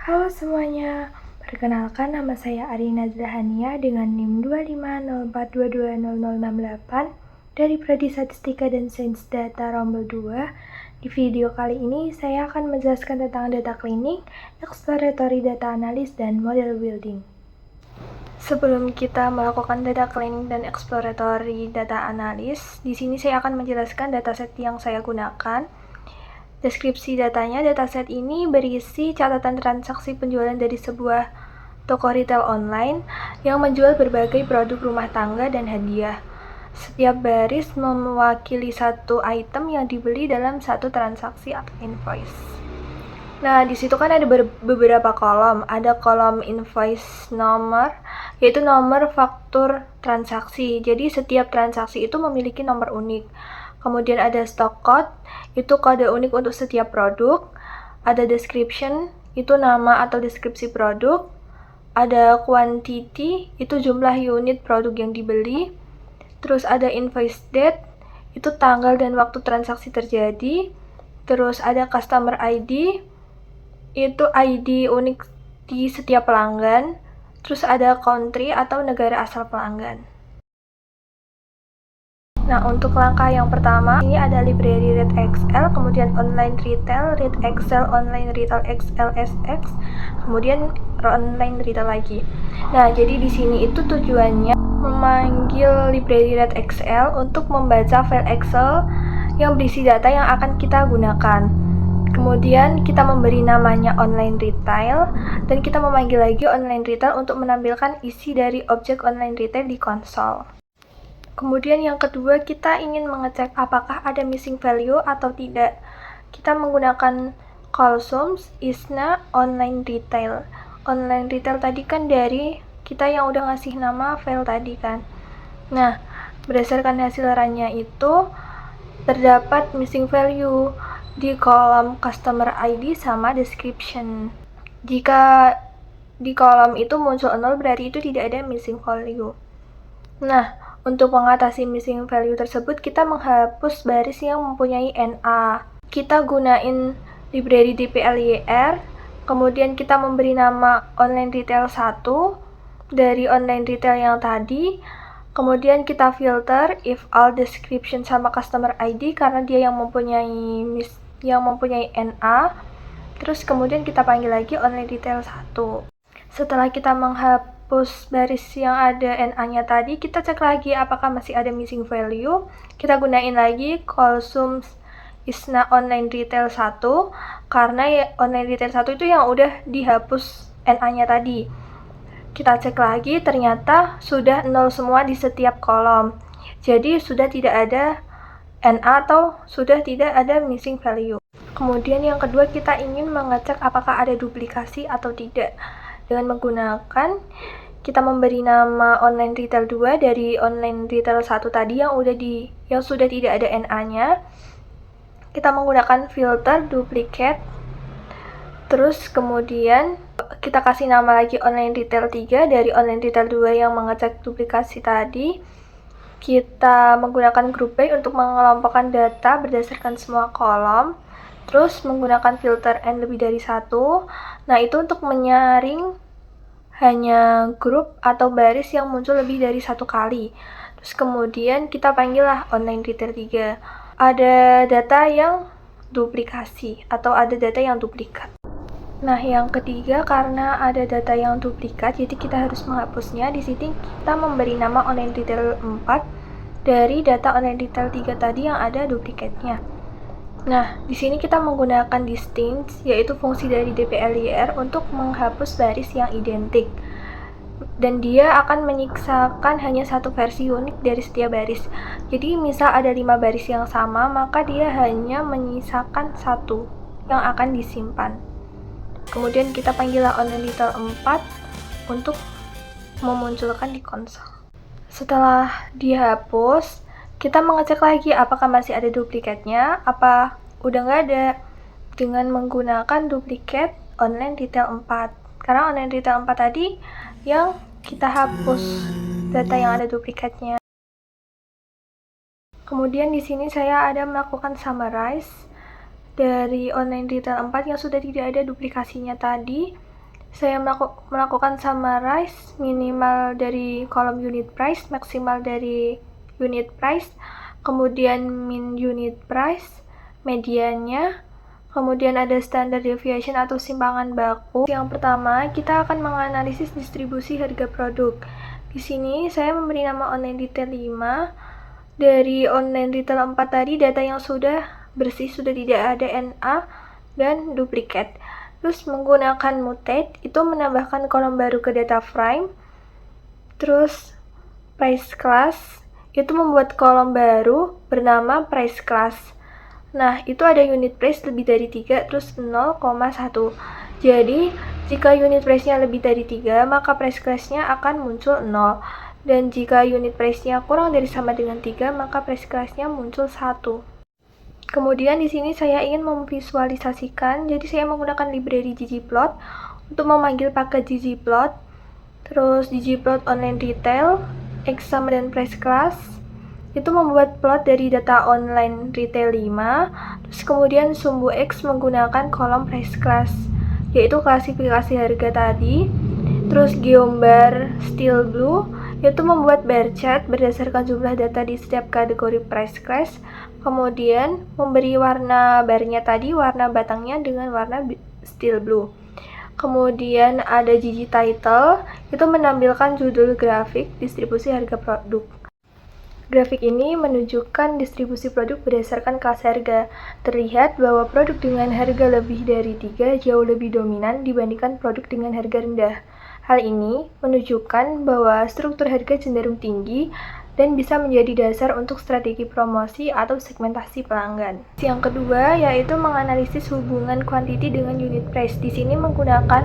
Halo semuanya, perkenalkan nama saya Arina Zahania dengan NIM 25042200068 dari Prodi Statistika dan Sains Data Rombel 2. Di video kali ini saya akan menjelaskan tentang data cleaning, exploratory data analysis, dan model building. Sebelum kita melakukan data cleaning dan exploratory data analysis, di sini saya akan menjelaskan dataset yang saya gunakan. Deskripsi datanya, dataset ini berisi catatan transaksi penjualan dari sebuah toko retail online yang menjual berbagai produk rumah tangga dan hadiah. Setiap baris mewakili satu item yang dibeli dalam satu transaksi atau invoice. Nah, di situ kan ada beberapa kolom. Ada kolom invoice nomor, yaitu nomor faktur transaksi. Jadi setiap transaksi itu memiliki nomor unik. Kemudian ada stock code, itu kode unik untuk setiap produk. Ada description, itu nama atau deskripsi produk. Ada quantity, itu jumlah unit produk yang dibeli. Terus ada invoice date, itu tanggal dan waktu transaksi terjadi. Terus ada customer ID, itu ID unik di setiap pelanggan. Terus ada country atau negara asal pelanggan. Nah, untuk langkah yang pertama, ini ada library read Excel, kemudian online retail, read Excel, online retail XLSX, kemudian online retail lagi. Nah, jadi di sini itu tujuannya memanggil library read Excel untuk membaca file Excel yang berisi data yang akan kita gunakan. Kemudian kita memberi namanya online retail, dan kita memanggil lagi online retail untuk menampilkan isi dari objek online retail di konsol. Kemudian yang kedua, kita ingin mengecek apakah ada missing value atau tidak. Kita menggunakan call sums isna online retail. Online retail tadi kan dari kita yang udah ngasih nama file tadi kan. Nah, berdasarkan hasil runnya itu terdapat missing value di kolom customer ID sama description. Jika di kolom itu muncul 0, berarti itu tidak ada missing value. Nah, untuk mengatasi missing value tersebut, kita menghapus baris yang mempunyai NA. Kita gunain library dplyr, kemudian kita memberi nama online retail 1 dari online retail yang tadi. Kemudian kita filter if all description sama customer ID karena dia yang mempunyai NA. Terus kemudian kita panggil lagi online retail 1. Setelah kita menghapus baris yang ada NA-nya tadi, kita cek lagi apakah masih ada missing value. Kita gunain lagi call sums isna online retail 1 karena ya, online retail 1 itu yang udah dihapus NA-nya tadi. Kita cek lagi, ternyata sudah 0 semua di setiap kolom. Jadi sudah tidak ada NA atau sudah tidak ada missing value. Kemudian yang kedua, kita ingin mengecek apakah ada duplikasi atau tidak. Dengan menggunakan, kita memberi nama online retail 2 dari online retail 1 tadi yang sudah tidak ada NA-nya. Kita menggunakan filter duplicate. Terus kemudian kita kasih nama lagi online retail 3 dari online retail 2 yang mengecek duplikasi tadi. Kita menggunakan group by untuk mengelompokkan data berdasarkan semua kolom. Terus menggunakan filter n lebih dari 1. Nah, itu untuk menyaring hanya grup atau baris yang muncul lebih dari 1 kali. Terus kemudian kita panggillah online retail 3. Ada data yang duplikasi atau ada data yang duplikat. Nah, yang ketiga, karena ada data yang duplikat, jadi kita harus menghapusnya. Di sini kita memberi nama online retail 4 dari data online retail 3 tadi yang ada duplikatnya. Nah, di sini kita menggunakan distinct, yaitu fungsi dari dplyr untuk menghapus baris yang identik. Dan dia akan menyiksakan hanya satu versi unik dari setiap baris. Jadi, misal ada 5 baris yang sama, maka dia hanya menyisakan satu yang akan disimpan. Kemudian kita panggillah online retail 4 untuk memunculkan di konsol. Setelah dihapus, kita mengecek lagi apakah masih ada duplikatnya, apa udah nggak ada, dengan menggunakan duplikat online retail 4. Karena online retail 4 tadi yang kita hapus data yang ada duplikatnya. Kemudian di sini saya ada melakukan summarize dari online retail 4 yang sudah tidak ada duplikasinya tadi. Saya melakukan summarize minimal dari kolom unit price, maksimal dari unit price, kemudian min unit price, mediannya, kemudian ada standard deviation atau simpangan baku. Yang pertama, kita akan menganalisis distribusi harga produk. Di sini saya memberi nama online retail 5. Dari online retail 4 tadi, data yang sudah bersih, sudah tidak ada NA dan duplikat. Terus menggunakan mutate itu menambahkan kolom baru ke data frame. Terus price class itu membuat kolom baru bernama price class. Nah, itu ada unit price lebih dari 3 terus 0,1. Jadi, jika unit price-nya lebih dari 3, maka price class-nya akan muncul 0. Dan jika unit price-nya kurang dari sama dengan 3, maka price class-nya muncul 1. Kemudian di sini saya ingin memvisualisasikan, jadi saya menggunakan library ggplot untuk memanggil paket ggplot, terus ggplot online retail, x sama dengan price class, itu membuat plot dari data online retail 5, terus kemudian sumbu x menggunakan kolom price class, yaitu klasifikasi harga tadi, terus geombar steel blue, yaitu membuat bar chart berdasarkan jumlah data di setiap kategori price class, kemudian memberi warna barnya tadi, warna batangnya dengan warna steel blue. Kemudian ada gg title, itu menampilkan judul grafik distribusi harga produk. Grafik ini menunjukkan distribusi produk berdasarkan kelas harga. Terlihat bahwa produk dengan harga lebih dari 3 jauh lebih dominan dibandingkan produk dengan harga rendah. Hal ini menunjukkan bahwa struktur harga cenderung tinggi dan bisa menjadi dasar untuk strategi promosi atau segmentasi pelanggan. Yang kedua yaitu menganalisis hubungan quantity dengan unit price. Di sini menggunakan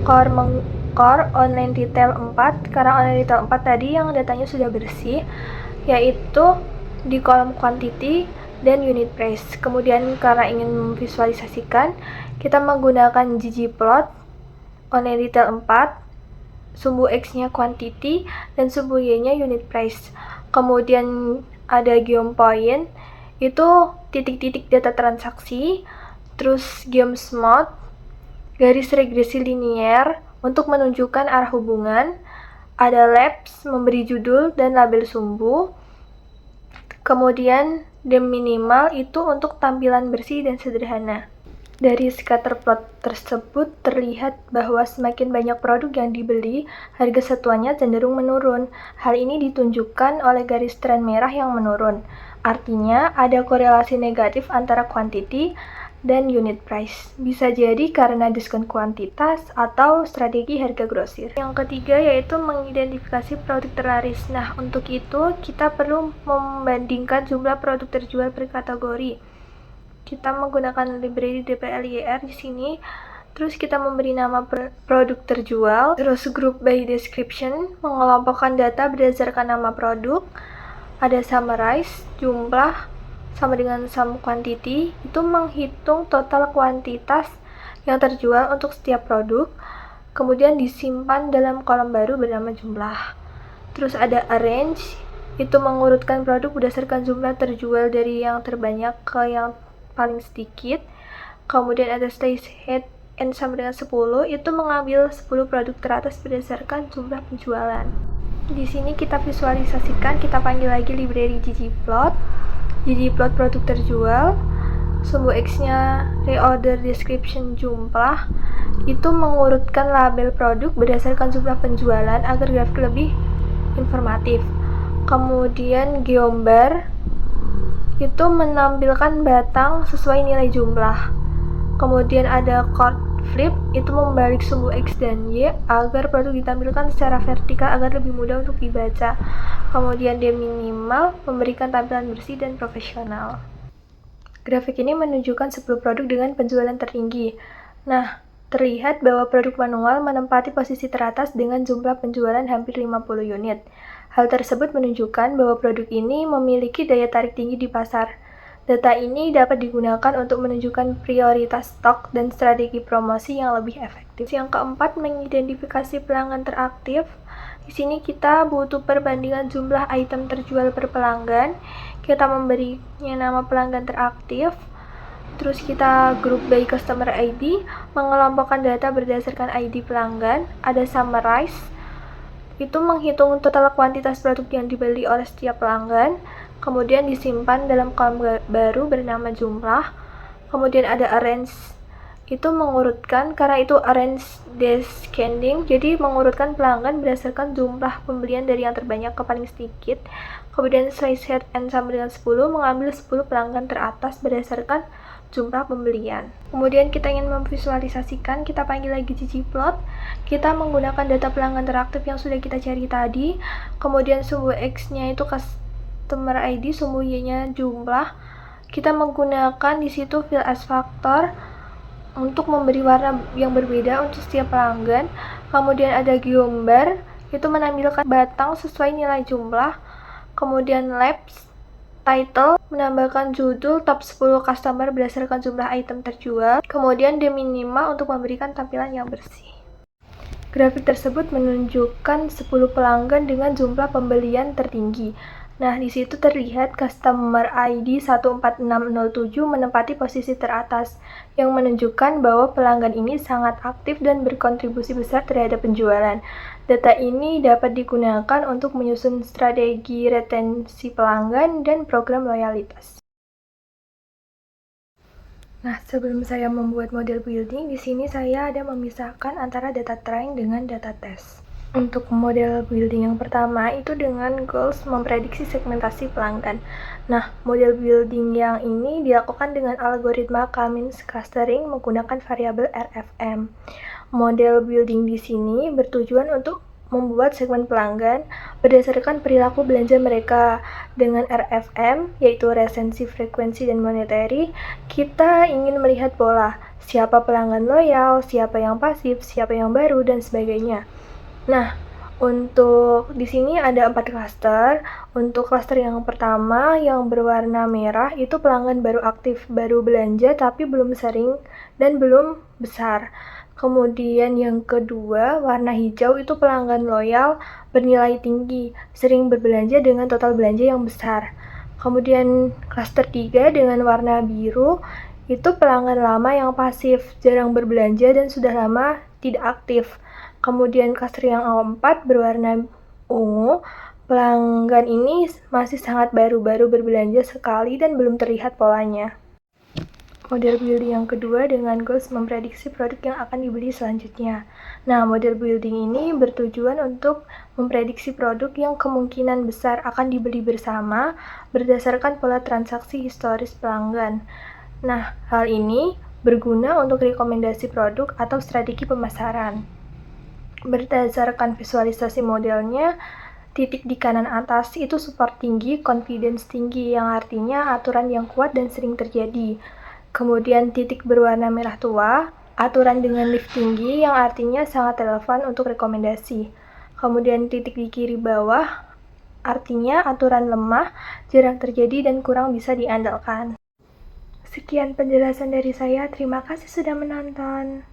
core online retail 4, karena online retail 4 tadi yang datanya sudah bersih, yaitu di kolom quantity dan unit price. Kemudian karena ingin memvisualisasikan, kita menggunakan ggplot online retail 4, sumbu X-nya quantity dan sumbu Y-nya unit price. Kemudian ada geom point, itu titik-titik data transaksi, terus geom smooth, garis regresi linier untuk menunjukkan arah hubungan, ada labs memberi judul dan label sumbu, kemudian dem minimal itu untuk tampilan bersih dan sederhana. Dari scatter plot tersebut terlihat bahwa semakin banyak produk yang dibeli, harga satuannya cenderung menurun. Hal ini ditunjukkan oleh garis tren merah yang menurun. Artinya, ada korelasi negatif antara quantity dan unit price. Bisa jadi karena diskon kuantitas atau strategi harga grosir. Yang ketiga yaitu mengidentifikasi produk terlaris. Nah, untuk itu kita perlu membandingkan jumlah produk terjual per kategori. Kita menggunakan library dplyr di sini, terus kita memberi nama produk terjual, terus group by description, mengelompokkan data berdasarkan nama produk, ada summarize, jumlah sama dengan sum quantity, itu menghitung total kuantitas yang terjual untuk setiap produk, kemudian disimpan dalam kolom baru bernama jumlah. Terus ada arrange, itu mengurutkan produk berdasarkan jumlah terjual dari yang terbanyak ke yang paling sedikit. Kemudian ada stage head n sama dengan 10, itu mengambil 10 produk teratas berdasarkan jumlah penjualan. Di sini kita visualisasikan, kita panggil lagi library ggplot produk terjual, sumbu X-nya reorder description jumlah, itu mengurutkan label produk berdasarkan jumlah penjualan agar grafik lebih informatif. Kemudian geombar itu menampilkan batang sesuai nilai jumlah. Kemudian ada chord flip, itu membalik sumbu X dan Y agar produk ditampilkan secara vertikal agar lebih mudah untuk dibaca. Kemudian dia minimal, memberikan tampilan bersih dan profesional. Grafik ini menunjukkan 10 produk dengan penjualan tertinggi. Nah, terlihat bahwa produk manual menempati posisi teratas dengan jumlah penjualan hampir 50 unit. Hal tersebut menunjukkan bahwa produk ini memiliki daya tarik tinggi di pasar. Data ini dapat digunakan untuk menunjukkan prioritas stok dan strategi promosi yang lebih efektif. Yang keempat, mengidentifikasi pelanggan teraktif. Di sini kita butuh perbandingan jumlah item terjual per pelanggan. Kita memberinya nama pelanggan teraktif. Terus kita group by customer ID, mengelompokkan data berdasarkan ID pelanggan. Ada summarize, itu menghitung total kuantitas produk yang dibeli oleh setiap pelanggan. Kemudian disimpan dalam kolom baru bernama jumlah. Kemudian ada arrange, itu mengurutkan, karena itu arrange descending, jadi mengurutkan pelanggan berdasarkan jumlah pembelian dari yang terbanyak ke paling sedikit. Kemudian slice head and sama dengan 10, mengambil 10 pelanggan teratas berdasarkan jumlah pembelian. Kemudian kita ingin memvisualisasikan, kita panggil lagi ggplot. Kita menggunakan data pelanggan teraktif yang sudah kita cari tadi. Kemudian sumbu X-nya itu customer ID, sumbu Y-nya jumlah. Kita menggunakan di situ fill as factor untuk memberi warna yang berbeda untuk setiap pelanggan. Kemudian ada gambar, itu menampilkan batang sesuai nilai jumlah. Kemudian labs, title, menambahkan judul top 10 customer berdasarkan jumlah item terjual. Kemudian de minima untuk memberikan tampilan yang bersih. Grafik tersebut menunjukkan 10 pelanggan dengan jumlah pembelian tertinggi. Nah, di situ terlihat customer ID 14607 menempati posisi teratas, yang menunjukkan bahwa pelanggan ini sangat aktif dan berkontribusi besar terhadap penjualan. Data ini dapat digunakan untuk menyusun strategi retensi pelanggan dan program loyalitas. Nah, sebelum saya membuat model building, di sini saya ada memisahkan antara data train dengan data test. Untuk model building yang pertama itu dengan goals memprediksi segmentasi pelanggan. Nah, model building yang ini dilakukan dengan algoritma K-means clustering menggunakan variabel RFM. Model building di sini bertujuan untuk membuat segmen pelanggan berdasarkan perilaku belanja mereka. Dengan RFM, yaitu resensi, frekuensi, dan monetary, kita ingin melihat pola siapa pelanggan loyal, siapa yang pasif, siapa yang baru, dan sebagainya. Nah, untuk di sini ada 4 klaster. Untuk klaster yang pertama yang berwarna merah itu pelanggan baru aktif, baru belanja tapi belum sering dan belum besar. Kemudian yang kedua, warna hijau itu pelanggan loyal, bernilai tinggi, sering berbelanja dengan total belanja yang besar. Kemudian klaster 3 dengan warna biru itu pelanggan lama yang pasif, jarang berbelanja dan sudah lama tidak aktif. Kemudian klaster yang keempat berwarna ungu, pelanggan ini masih sangat baru-baru berbelanja sekali dan belum terlihat polanya. Model building yang kedua dengan goals memprediksi produk yang akan dibeli selanjutnya. Nah, model building ini bertujuan untuk memprediksi produk yang kemungkinan besar akan dibeli bersama berdasarkan pola transaksi historis pelanggan. Nah, hal ini berguna untuk rekomendasi produk atau strategi pemasaran. Berdasarkan visualisasi modelnya, titik di kanan atas itu support tinggi, confidence tinggi, yang artinya aturan yang kuat dan sering terjadi. Kemudian titik berwarna merah tua, aturan dengan lift tinggi, yang artinya sangat relevan untuk rekomendasi. Kemudian titik di kiri bawah, artinya aturan lemah, jarang terjadi dan kurang bisa diandalkan. Sekian penjelasan dari saya, terima kasih sudah menonton.